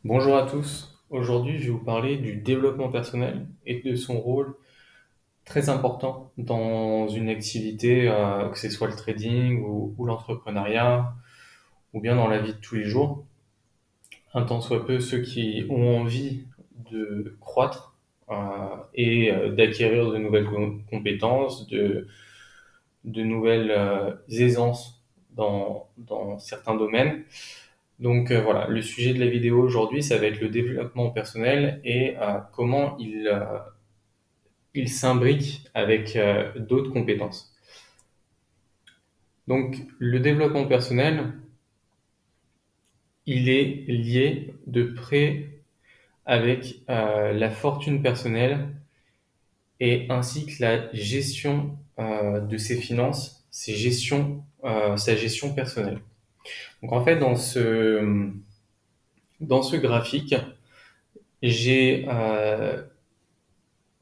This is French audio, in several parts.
Bonjour à tous. Aujourd'hui, je vais vous parler du développement personnel et de son rôle très important dans une activité, que ce soit le trading ou l'entrepreneuriat, ou bien dans la vie de tous les jours. Un tant soit peu ceux qui ont envie de croître euh, et d'acquérir de nouvelles compétences, de nouvelles aisances dans certains domaines. Donc voilà, le sujet de la vidéo aujourd'hui, ça va être le développement personnel et comment il s'imbrique avec d'autres compétences. Donc le développement personnel, il est lié de près avec la fortune personnelle et ainsi que la gestion de ses finances, sa gestion personnelle. Donc en fait, dans ce graphique, j'ai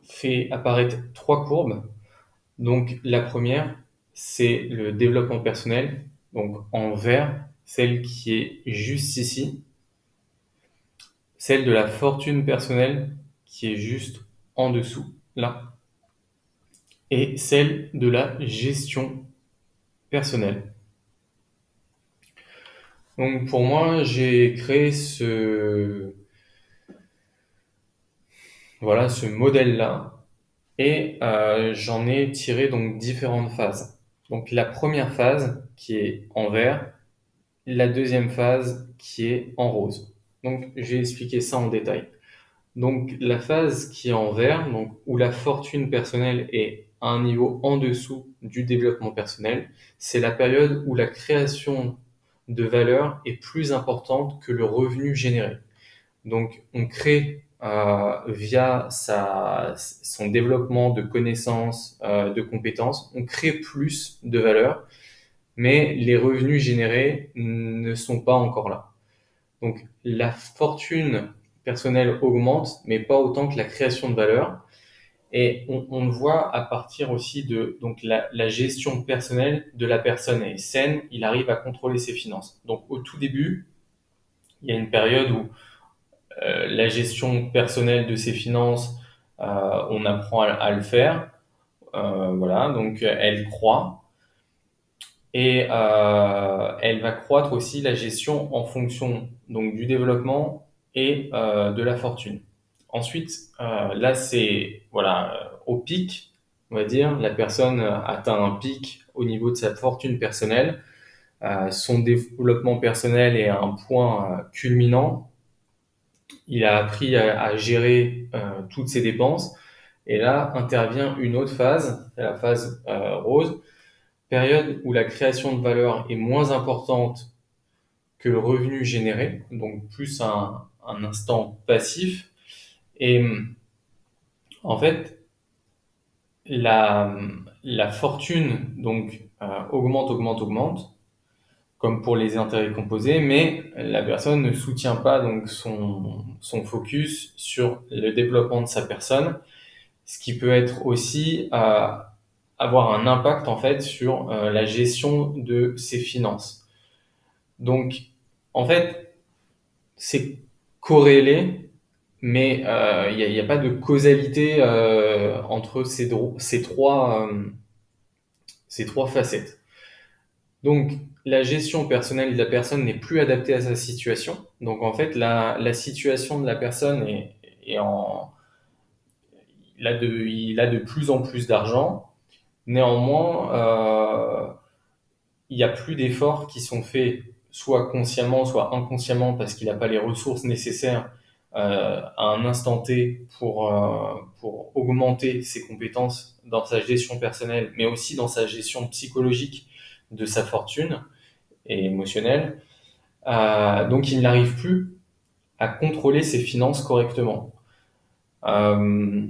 fait apparaître trois courbes. Donc la première, c'est le développement personnel, donc en vert, celle qui est juste ici, celle de la fortune personnelle qui est juste en dessous, là, et celle de la gestion personnelle. Donc pour moi, j'ai créé voilà, ce modèle-là et j'en ai tiré donc différentes phases. Donc la première phase qui est en vert, la deuxième phase qui est en rose. Donc, je vais expliquer ça en détail. Donc, la phase qui est en vert, donc, où la fortune personnelle est à un niveau en dessous du développement personnel, c'est la période où la création de valeur est plus importante que le revenu généré. Donc, on crée via son développement de connaissances, de compétences, on crée plus de valeur, mais les revenus générés ne sont pas encore là. Donc la fortune personnelle augmente, mais pas autant que la création de valeur. Et on le voit à partir aussi de donc la gestion personnelle de la personne est saine, il arrive à contrôler ses finances. Donc au tout début, il y a une période où la gestion personnelle de ses finances, on apprend à le faire. Voilà, donc elle croît. Et elle va croître aussi la gestion en fonction donc du développement et de la fortune. Ensuite, là c'est voilà au pic, on va dire, la personne atteint un pic au niveau de sa fortune personnelle. Son développement personnel est à un point culminant. Il a appris à gérer toutes ses dépenses. Et là intervient une autre phase, la phase rose, période où la création de valeur est moins importante que le revenu généré, donc plus un instant passif. Et en fait, la, la fortune donc augmente, comme pour les intérêts composés, mais la personne ne soutient pas donc son focus sur le développement de sa personne, ce qui peut être aussi avoir un impact en fait sur la gestion de ses finances. Donc, en fait, c'est corrélé, mais il y a pas de causalité entre ces trois facettes. Donc, la gestion personnelle de la personne n'est plus adaptée à sa situation. Donc, en fait, la situation de la personne est en, il a de plus en plus d'argent. Néanmoins, il n'y a plus d'efforts qui sont faits, soit consciemment, soit inconsciemment, parce qu'il n'a pas les ressources nécessaires à un instant T pour augmenter ses compétences dans sa gestion personnelle, mais aussi dans sa gestion psychologique de sa fortune et émotionnelle. Donc il n'arrive plus à contrôler ses finances correctement. Euh,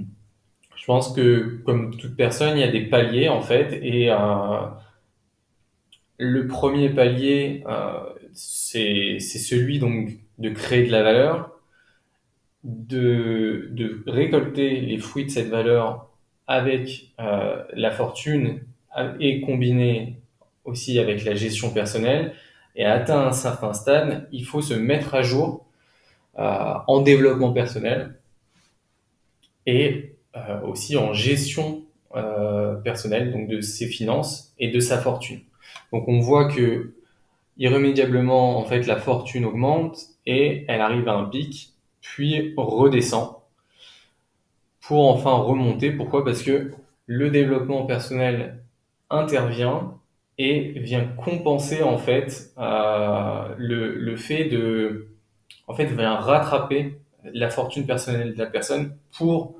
je pense que, comme toute personne, il y a des paliers en fait, et le premier palier, c'est celui donc de créer de la valeur, de récolter les fruits de cette valeur avec la fortune et combiné aussi avec la gestion personnelle. Et atteint un certain stade, il faut se mettre à jour en développement personnel et aussi en gestion personnelle, donc de ses finances et de sa fortune. Donc on voit que irrémédiablement, en fait, la fortune augmente et elle arrive à un pic, puis redescend pour enfin remonter. Pourquoi? Parce que le développement personnel intervient et vient compenser en fait le fait de, en fait, vient rattraper la fortune personnelle de la personne pour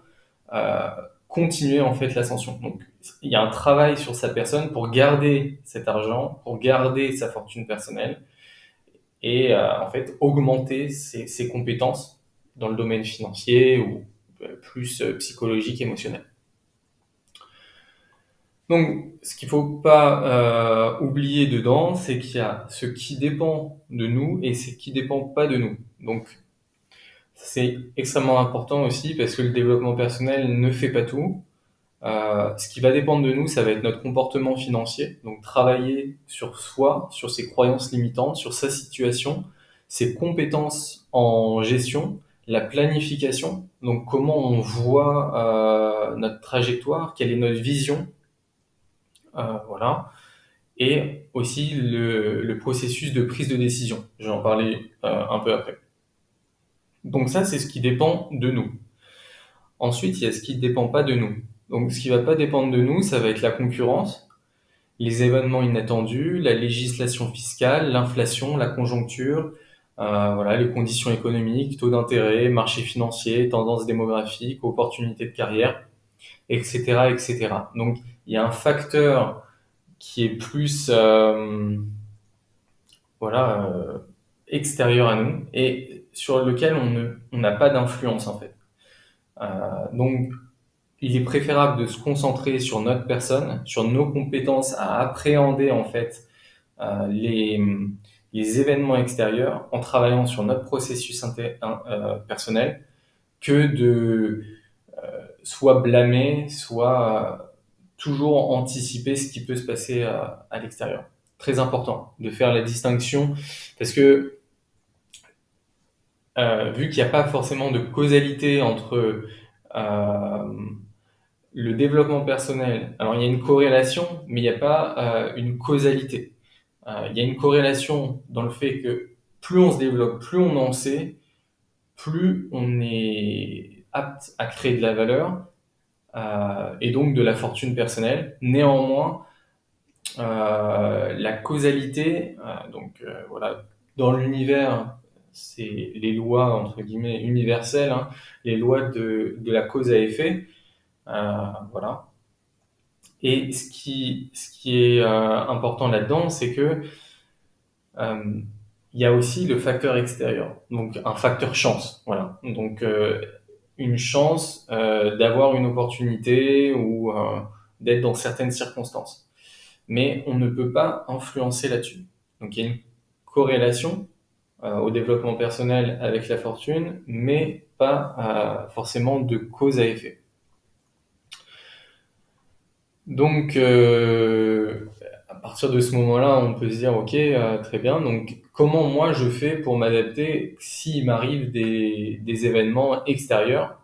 euh, continuer en fait l'ascension. Donc il y a un travail sur sa personne pour garder cet argent, pour garder sa fortune personnelle et en fait augmenter ses compétences dans le domaine financier ou plus psychologique, émotionnel. Donc, ce qu'il faut pas oublier dedans, c'est qu'il y a ce qui dépend de nous et ce qui dépend pas de nous. Donc, c'est extrêmement important aussi parce que le développement personnel ne fait pas tout. Ce qui va dépendre de nous, ça va être notre comportement financier. Donc, travailler sur soi, sur ses croyances limitantes, sur sa situation, ses compétences en gestion, la planification. Donc, comment on voit notre trajectoire, quelle est notre vision, voilà. Et aussi le processus de prise de décision. Je vais en parler un peu après. Donc ça, c'est ce qui dépend de nous. Ensuite, il y a ce qui ne dépend pas de nous. Donc ce qui ne va pas dépendre de nous, ça va être la concurrence, les événements inattendus, la législation fiscale, l'inflation, la conjoncture, voilà, les conditions économiques, taux d'intérêt, marché financier, tendances démographiques, opportunités de carrière, etc., etc. Donc il y a un facteur qui est plus voilà, extérieur à nous et sur lequel on n'a pas d'influence en fait. Donc, il est préférable de se concentrer sur notre personne, sur nos compétences à appréhender en fait euh, les, les événements extérieurs en travaillant sur notre processus personnel que de soit blâmer, soit toujours anticiper ce qui peut se passer à l'extérieur. Très important de faire la distinction parce que vu qu'il n'y a pas forcément de causalité entre le développement personnel, alors il y a une corrélation, mais il n'y a pas une causalité. Il y a une corrélation dans le fait que plus on se développe, plus on en sait, plus on est apte à créer de la valeur et donc de la fortune personnelle. Néanmoins, la causalité, voilà, dans l'univers, c'est les lois entre guillemets universelles, hein, les lois de la cause à effet, voilà. Et ce qui est important là-dedans, c'est que euh, il y a aussi le facteur extérieur, donc un facteur chance, voilà. Donc une chance d'avoir une opportunité ou d'être dans certaines circonstances. Mais on ne peut pas influencer là-dessus. Donc il y a une corrélation au développement personnel avec la fortune, mais pas forcément de cause à effet. Donc à partir de ce moment-là, on peut se dire, ok, très bien, donc comment moi je fais pour m'adapter s'il m'arrive des événements extérieurs?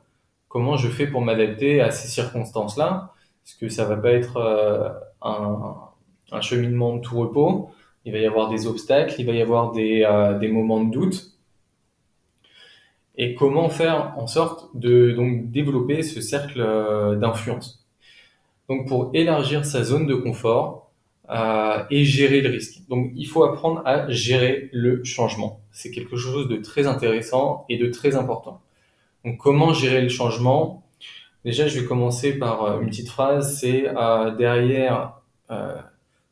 Comment je fais pour m'adapter à ces circonstances-là? Parce que ça va pas être un cheminement de tout repos. Il va y avoir des obstacles, il va y avoir des moments de doute. Et comment faire en sorte de donc développer ce cercle d'influence? Donc pour élargir sa zone de confort et gérer le risque. Donc il faut apprendre à gérer le changement. C'est quelque chose de très intéressant et de très important. Donc comment gérer le changement? Déjà, je vais commencer par une petite phrase, c'est derrière euh,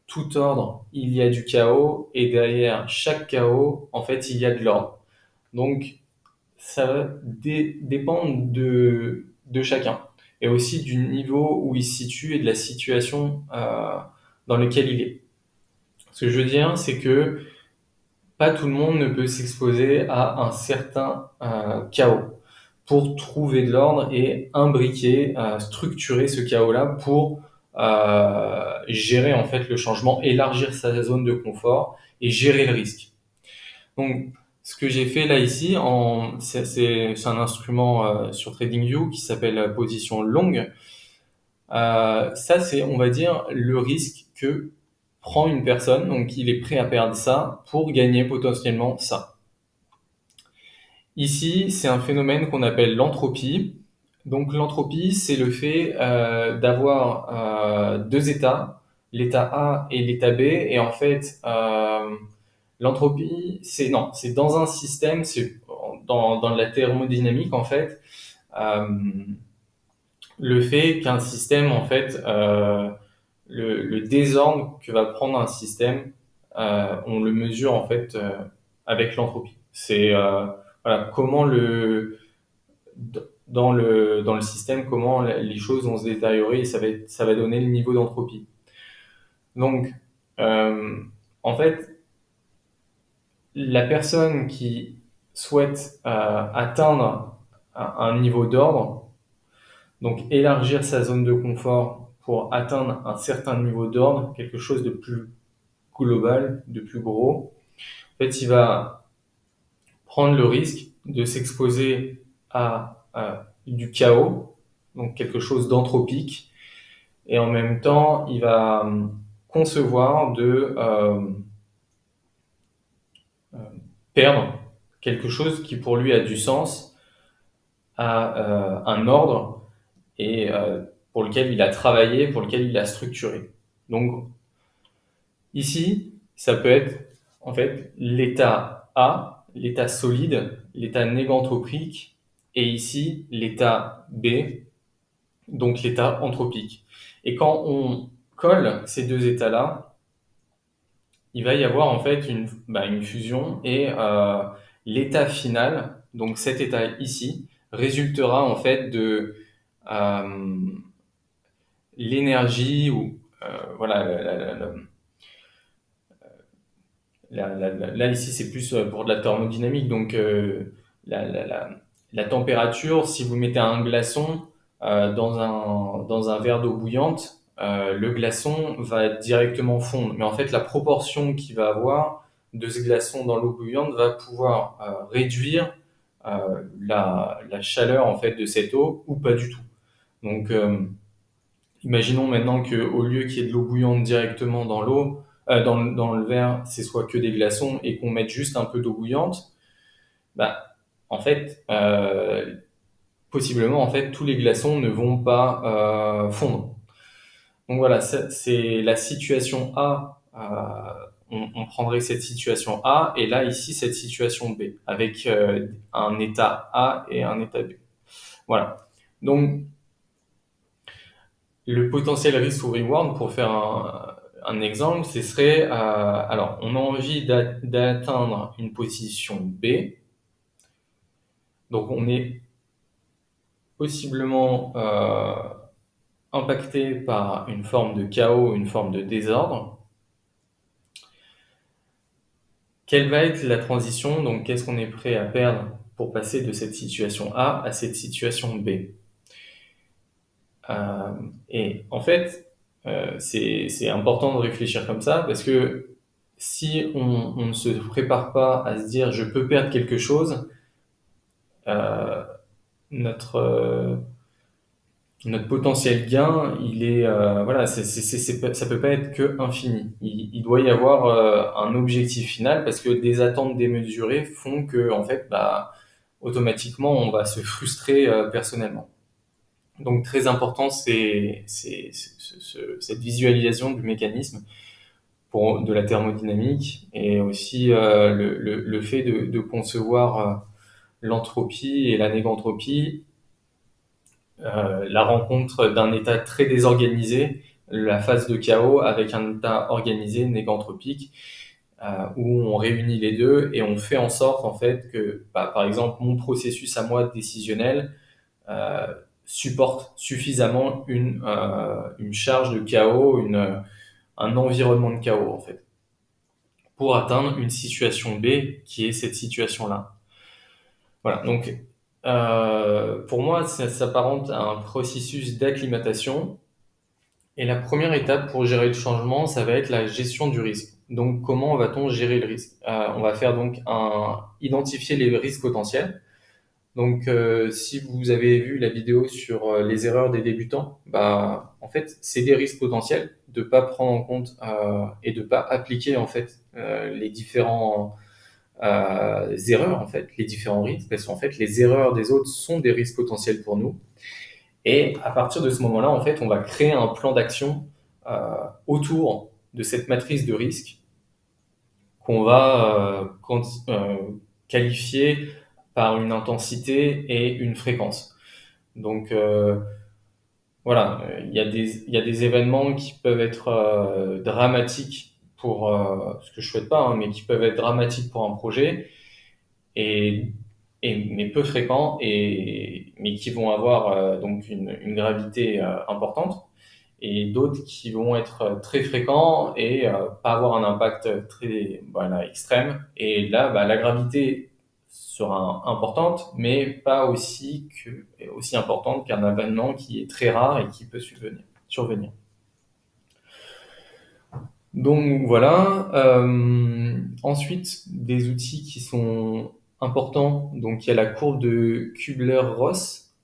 tout ordre, il y a du chaos, et derrière chaque chaos, en fait, il y a de l'ordre. Donc, ça va dépendre de chacun, et aussi du niveau où il se situe et de la situation dans laquelle il est. Ce que je veux dire, c'est que pas tout le monde ne peut s'exposer à un certain chaos pour trouver de l'ordre et imbriquer, structurer ce chaos-là pour gérer en fait le changement, élargir sa zone de confort et gérer le risque. Donc, Ce que j'ai fait là ici, c'est un instrument sur TradingView qui s'appelle position longue. Ça, c'est, on va dire, le risque que prend une personne. Donc, il est prêt à perdre ça pour gagner potentiellement ça. Ici, c'est un phénomène qu'on appelle l'entropie. Donc, l'entropie, c'est le fait d'avoir deux états, l'état A et l'état B. Et en fait, l'entropie, c'est dans un système, c'est dans la thermodynamique, en fait, euh, le fait qu'un système, en fait, le désordre que va prendre un système, on le mesure, en fait, avec l'entropie. C'est voilà, comment dans le système, comment les choses vont se détériorer et ça va donner le niveau d'entropie. Donc, euh, en fait, la personne qui souhaite atteindre un niveau d'ordre, donc élargir sa zone de confort pour atteindre un certain niveau d'ordre, quelque chose de plus global, de plus gros, en fait, il va prendre le risque de s'exposer à du chaos, donc quelque chose d'anthropique, et en même temps, il va concevoir de euh, perdre quelque chose qui pour lui a du sens, a un ordre et pour lequel il a travaillé, pour lequel il a structuré. Donc ici, ça peut être en fait l'état A, l'état solide, l'état néganthropique, et ici l'état B, donc l'état anthropique. Et quand on colle ces deux états-là, il va y avoir en fait une fusion et l'état final, donc cet état ici, résultera en fait de euh, l'énergie ou voilà là ici c'est plus pour de la thermodynamique donc la, la, la, la température si vous mettez un glaçon dans un verre d'eau bouillante le glaçon va directement fondre mais en fait la proportion qu'il va avoir de ce glaçon dans l'eau bouillante va pouvoir réduire la chaleur en fait de cette eau ou pas du tout donc imaginons maintenant qu'au lieu qu'il y ait de l'eau bouillante directement dans l'eau, dans le verre, ce soit que des glaçons et qu'on mette juste un peu d'eau bouillante, bah, en fait, possiblement, en fait, tous les glaçons ne vont pas fondre. Donc voilà, c'est la situation A. On prendrait cette situation A et là, ici, cette situation B, avec un état A et un état B. Voilà. Donc, le potentiel risk ou reward, pour faire un exemple, ce serait, alors, on a envie d'atteindre une position B, donc on est possiblement impacté par une forme de chaos, une forme de désordre. Quelle va être la transition? Donc, qu'est-ce qu'on est prêt à perdre pour passer de cette situation A à cette situation B? Et en fait, c'est important de réfléchir comme ça parce que si on ne se prépare pas à se dire je peux perdre quelque chose, euh, notre, euh, notre potentiel gain, il est voilà, ça peut pas être que infini. Il doit y avoir un objectif final parce que des attentes démesurées font que en fait, bah, automatiquement, on va se frustrer personnellement. Donc très important, cette visualisation du mécanisme de la thermodynamique et aussi le fait de concevoir l'entropie et la négantropie, la rencontre d'un état très désorganisé, la phase de chaos avec un état organisé négantropique où on réunit les deux et on fait en sorte en fait que, bah, par exemple, mon processus à moi décisionnel euh, supporte suffisamment une charge de chaos, un environnement de chaos en fait, pour atteindre une situation B qui est cette situation-là. Voilà, donc pour moi, ça s'apparente à un processus d'acclimatation. Et la première étape pour gérer le changement, ça va être la gestion du risque. Donc, comment va-t-on gérer le risque? On va faire donc identifier les risques potentiels. Donc, si vous avez vu la vidéo sur les erreurs des débutants, bah, en fait, c'est des risques potentiels de pas prendre en compte et de pas appliquer en fait les différents erreurs en fait, les différents risques, parce qu'en fait, les erreurs des autres sont des risques potentiels pour nous. Et à partir de ce moment-là, en fait, on va créer un plan d'action autour de cette matrice de risque qu'on va qualifier par une intensité et une fréquence. Donc voilà, il y a des événements qui peuvent être dramatiques pour, ce que je souhaite pas, hein, mais qui peuvent être dramatiques pour un projet et, mais peu fréquents mais qui vont avoir donc une gravité importante et d'autres qui vont être très fréquents et pas avoir un impact très voilà, extrême. Et là, bah, la gravité sera importante, mais pas aussi importante qu'un événement qui est très rare et qui peut survenir. Donc voilà. Ensuite, des outils qui sont importants. Donc il y a la courbe de Kubler-Ross,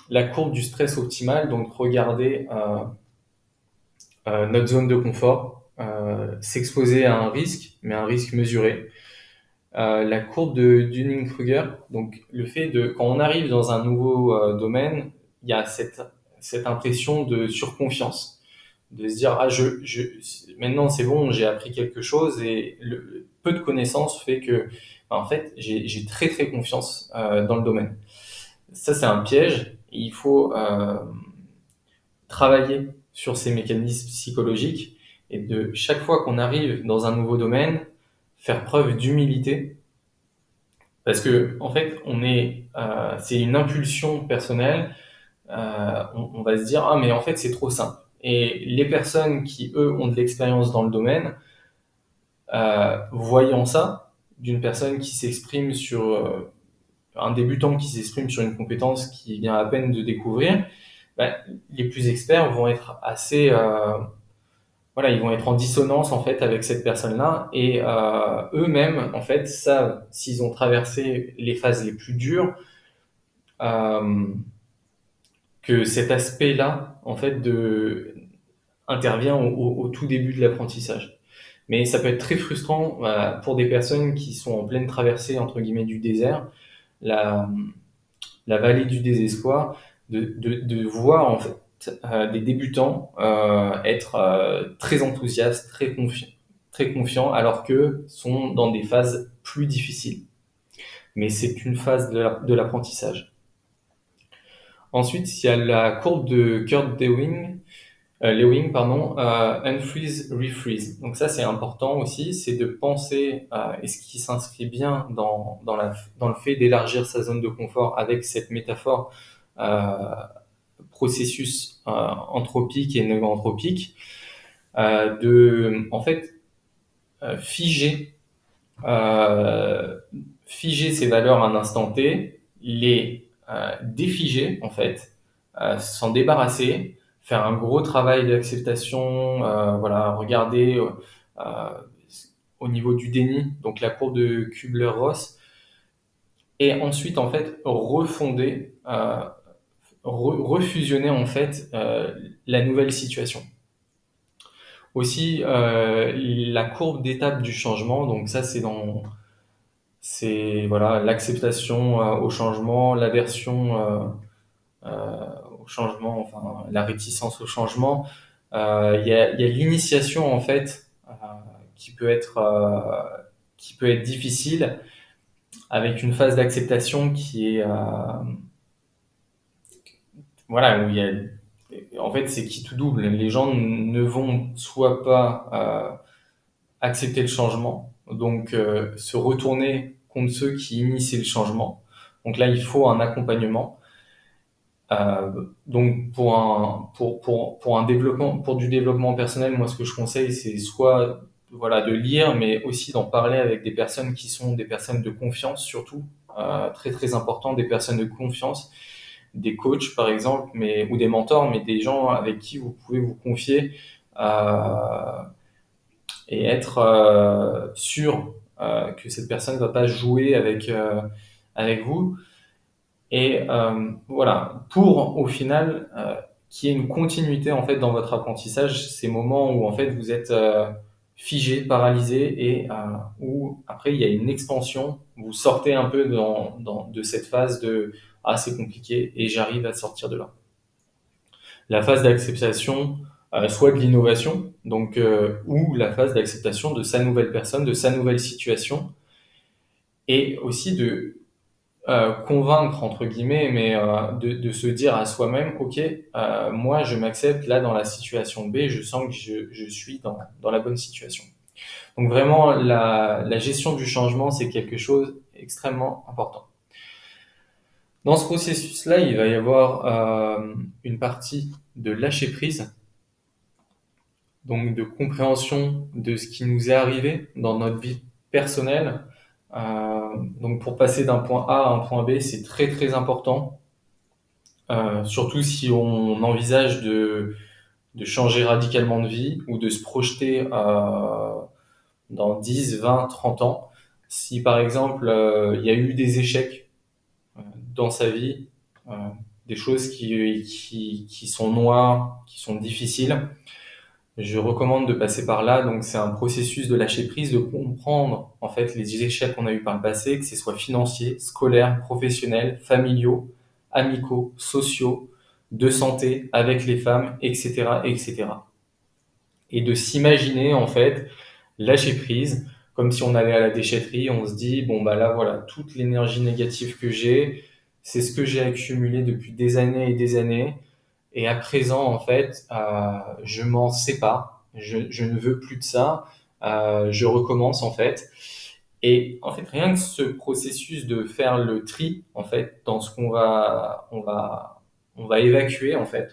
la courbe du stress optimal. Donc regardez notre zone de confort, s'exposer à un risque, mais un risque mesuré. La courbe de Dunning-Kruger, donc le fait de quand on arrive dans un nouveau domaine, il y a cette impression de surconfiance, de se dire ah maintenant c'est bon, j'ai appris quelque chose et le peu de connaissances fait que en fait j'ai très très confiance dans le domaine. Ça c'est un piège. Il faut travailler sur ces mécanismes psychologiques et de chaque fois qu'on arrive dans un nouveau domaine, faire preuve d'humilité parce que en fait c'est une impulsion personnelle. On va se dire ah mais en fait c'est trop simple. Et les personnes qui eux ont de l'expérience dans le domaine, voyant ça d'une personne qui s'exprime sur un débutant qui s'exprime sur une compétence qui vient à peine de découvrir, ben, les plus experts vont être assez voilà, ils vont être en dissonance en fait avec cette personne-là et eux-mêmes en fait savent s'ils ont traversé les phases les plus dures euh, que cet aspect-là en fait intervient au tout début de l'apprentissage. Mais ça peut être très frustrant pour des personnes qui sont en pleine traversée entre guillemets du désert, la, la vallée du désespoir, de voir en fait des débutants être très enthousiastes, très confiants, alors que sont dans des phases plus difficiles. Mais c'est une phase de l'apprentissage. Ensuite, il y a la courbe de Kurt Lewin, pardon, unfreeze, refreeze. Donc ça, c'est important aussi, c'est de penser, et ce qui s'inscrit bien dans le fait d'élargir sa zone de confort avec cette métaphore euh, processus anthropique et néo-anthropique, en fait, figer, euh, figer ces valeurs à un instant T, les défiger, en fait, s'en débarrasser, faire un gros travail d'acceptation, voilà, regarder euh, au niveau du déni, donc la courbe de Kubler-Ross, et ensuite, en fait, refonder, refusionner, en fait, la nouvelle situation. Aussi, la courbe d'étape du changement, donc ça, c'est voilà, l'acceptation au changement, l'aversion au changement, enfin la réticence au changement. Il y a l'initiation en fait qui peut être qui peut être difficile avec une phase d'acceptation qui est voilà où il y a en fait c'est qui tout double. Les gens ne vont soit pas accepter le changement, donc se retourner contre ceux qui initient le changement. Donc là, il faut un accompagnement. Donc pour un développement, pour du développement personnel, moi ce que je conseille, c'est soit voilà de lire, mais aussi d'en parler avec des personnes qui sont des personnes de confiance surtout, très très important, des personnes de confiance, des coachs par exemple, mais ou des mentors, mais des gens avec qui vous pouvez vous confier. et être sûr que cette personne ne va pas jouer avec vous. Et voilà, pour au final qu'il y ait une continuité en fait dans votre apprentissage, ces moments où en fait vous êtes figé, paralysé et où après il y a une expansion, vous sortez un peu de cette phase de ah c'est compliqué et j'arrive à sortir de là. La phase d'acceptation, soit de l'innovation, donc ou la phase d'acceptation de sa nouvelle personne, de sa nouvelle situation, et aussi de convaincre entre guillemets, mais de se dire à soi-même, ok, moi je m'accepte là dans la situation B, je sens que je suis dans la bonne situation. Donc vraiment, la gestion du changement, c'est quelque chose d'extrêmement important. Dans ce processus-là, il va y avoir une partie de lâcher prise, donc de compréhension de ce qui nous est arrivé dans notre vie personnelle. Donc pour passer d'un point A à un point B, c'est très très important. Surtout si on envisage de changer radicalement de vie ou de se projeter dans 10, 20, 30 ans. Si par exemple il y a eu des échecs dans sa vie, euh, des choses qui sont noires, qui sont difficiles, je recommande de passer par là. Donc c'est un processus de lâcher prise, de comprendre en fait les échecs qu'on a eu par le passé, que ce soit financiers, scolaires, professionnels, familiaux, amicaux, sociaux, de santé avec les femmes, etc., etc. Et de s'imaginer en fait lâcher prise, comme si on allait à la déchetterie, on se dit bon bah là voilà toute l'énergie négative que j'ai, c'est ce que j'ai accumulé depuis des années et des années. Et à présent, en fait, je m'en sépare. Je ne veux plus de ça. Je recommence, en fait. Et en fait, rien que ce processus de faire le tri, en fait, dans ce on va évacuer, en fait,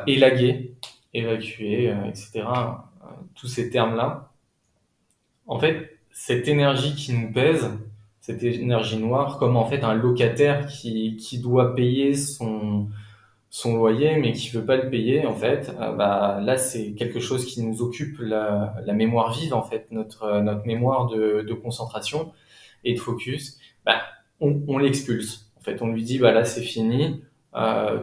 élaguer, évacuer, etc. Tous ces termes-là. En fait, cette énergie qui nous pèse, cette énergie noire, comme en fait un locataire qui doit payer son loyer, mais qui veut pas le payer, en fait, bah, là, c'est quelque chose qui nous occupe la mémoire vive, en fait, notre mémoire de concentration et de focus. Bah, on l'expulse. En fait, on lui dit, bah, là, c'est fini,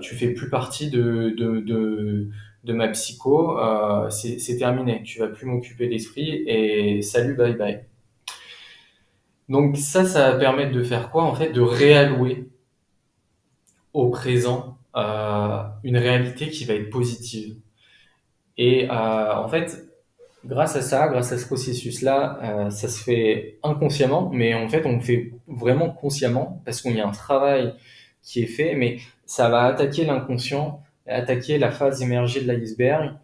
tu fais plus partie de ma psycho, c'est terminé, tu vas plus m'occuper d'esprit et salut, bye bye. Donc ça va permettre de faire quoi? En fait, de réallouer au présent une réalité qui va être positive. Et en fait, grâce à ça, grâce à ce processus-là, ça se fait inconsciemment, mais en fait, on le fait vraiment consciemment parce qu'il y a un travail qui est fait, mais ça va attaquer l'inconscient, attaquer la phase émergée de l'iceberg,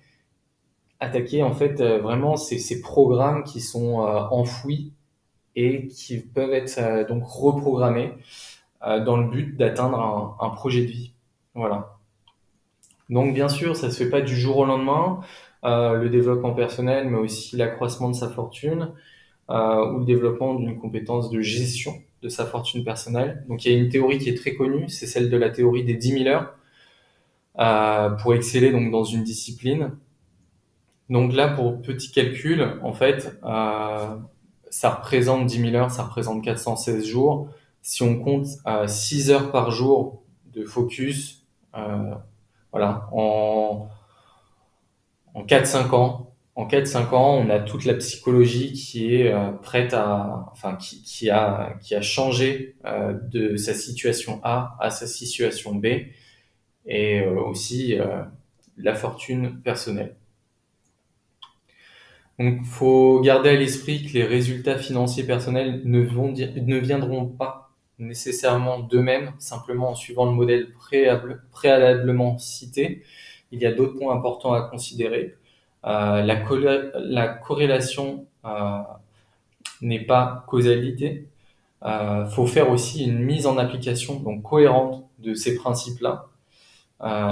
attaquer en fait vraiment ces programmes qui sont enfouis et qui peuvent être donc reprogrammés dans le but d'atteindre un projet de vie. Voilà. Donc bien sûr, ça se fait pas du jour au lendemain, le développement personnel, mais aussi l'accroissement de sa fortune ou le développement d'une compétence de gestion de sa fortune personnelle. Donc il y a une théorie qui est très connue, c'est celle de la théorie des 10 000 heures pour exceller donc dans une discipline. Donc là, pour petit calcul, en fait, ça représente 10 000 heures, ça représente 416 jours. Si on compte 6 heures par jour de focus, voilà, en 4-5 ans, on a toute la psychologie qui est prête enfin, qui a changé de sa situation A à sa situation B et aussi la fortune personnelle. Donc, faut garder à l'esprit que les résultats financiers personnels ne viendront pas nécessairement d'eux-mêmes, simplement en suivant le modèle préalablement cité. Il y a d'autres points importants à considérer. La corrélation n'est pas causalité. Faut faire aussi une mise en application donc cohérente de ces principes-là,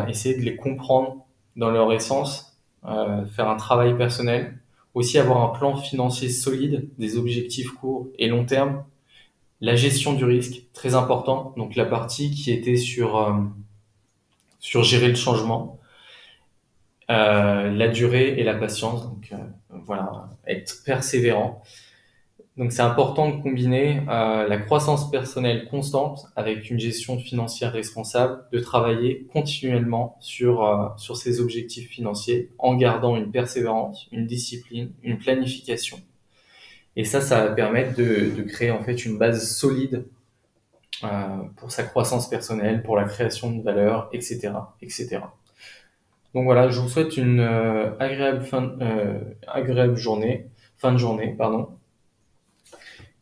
essayer de les comprendre dans leur essence, faire un travail personnel, aussi avoir un plan financier solide, des objectifs courts et long terme, la gestion du risque, très important, donc la partie qui était sur gérer le changement, la durée et la patience. Donc voilà, être persévérant. Donc c'est important de combiner la croissance personnelle constante avec une gestion financière responsable, de travailler continuellement sur ses objectifs financiers en gardant une persévérance, une discipline, une planification. Et ça va permettre de créer en fait une base solide pour sa croissance personnelle, pour la création de valeur, etc., etc. Donc voilà, je vous souhaite une agréable journée, fin de journée, pardon.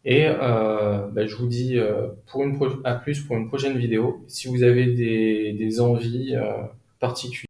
Et je vous dis à plus pour une prochaine vidéo. Si vous avez des envies particulières,